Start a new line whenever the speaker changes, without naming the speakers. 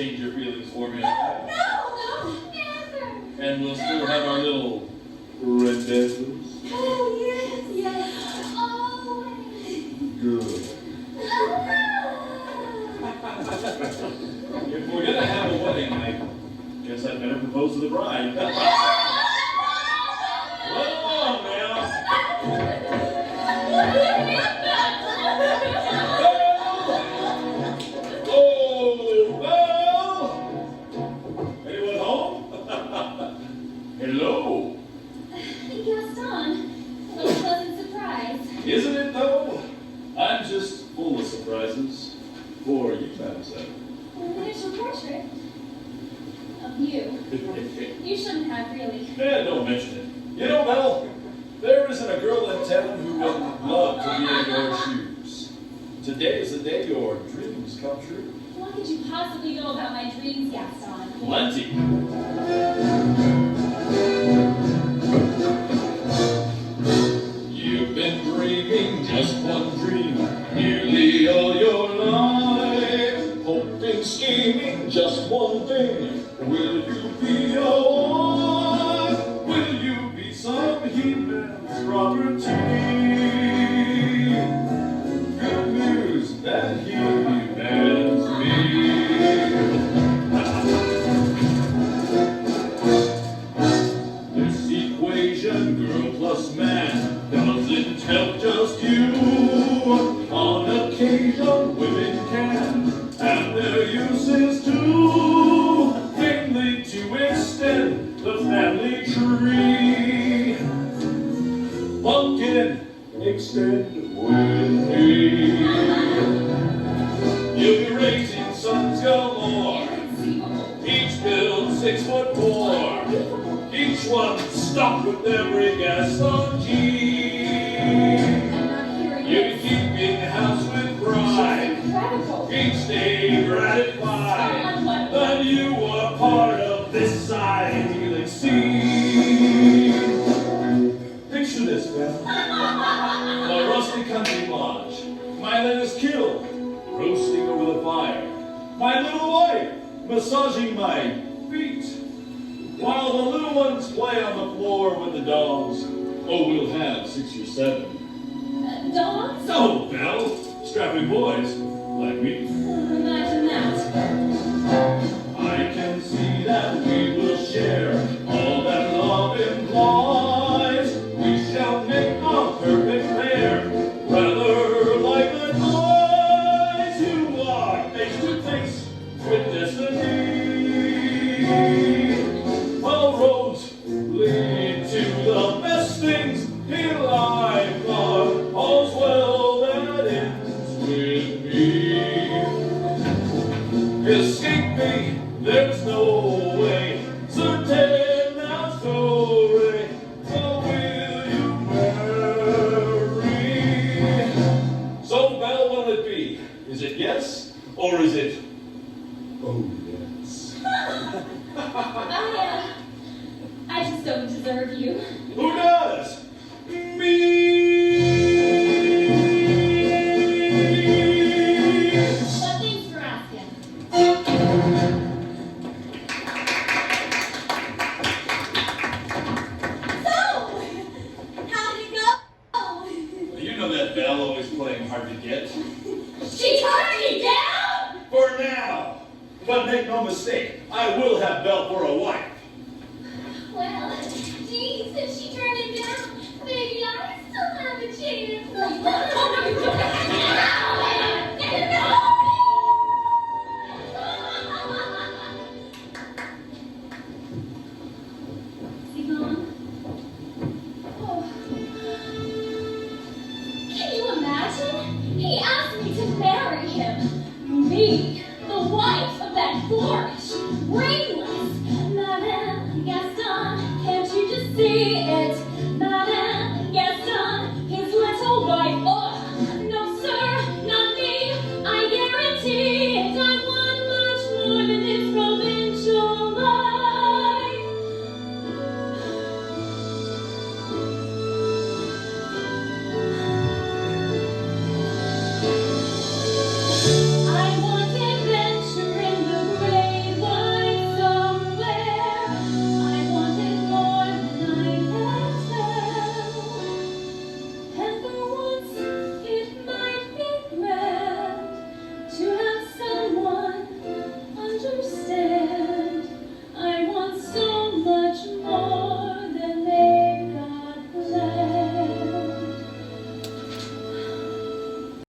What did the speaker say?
change your feelings for me.
No, never.
And we'll still have our little rendezvous.
Oh, yes. Always.
Good. If we're gonna have a wedding, I guess I'd better propose to the bride. Come on now. Anyone home? Hello.
Gaston, what a pleasant surprise.
Isn't it though? I'm just full of surprises. For you, Maxwell.
Miniature portrait of you. You shouldn't have, really.
Don't mention it. You know, Belle, there isn't a girl in town who wouldn't love to be in your shoes. Today is the day your dreams come true.
What could you possibly know about my dreams, Gaston?
Plenty. You've been dreaming just one dream nearly all your life. Hoping, scheming, just one thing. Will you be a wife? Will you be some he-man's property? Good news that he-man's me. This equation, girl plus man, doesn't help just you. On occasion, women can have their uses too. Mainly to extend the family tree. Pumpkin, extend with me. You'll be raising sons galore. Each built 6 foot 4. Each one stocked with every Gaston gene. You'll be keeping house with pride. Each day gratified that you are part of this ideal scene. Picture this, Belle. A rusty country lodge. My land is killed, roasting over the fire. My little wife massaging my feet. While the little ones play on the floor with the dogs. Oh, we'll have 6 or 7.
Dogs?
Oh, Belle. Strapping boys like me.
Imagine that.
I can see that we will share all that love implies. We shall make a perfect pair, rather like the toys who are face to face with destiny. All roads lead to the best things in life. All's well that ends with me. Escape me, there's no way. Certain now story. So will you marry? So, Belle, what'll it be? Is it yes, or is it oh yes?
I just don't deserve you.
Who does? Me.
But thanks for asking. So, how did it go?
You know that Belle always playing hard to get.
She turned me down?
For now. But make no mistake, I will have Belle for a wife.
Well, geez, if she turned it down, maybe I still have a chance. Simone? Oh. Can you imagine? He asked me to marry him. Me, the wife of that boorish,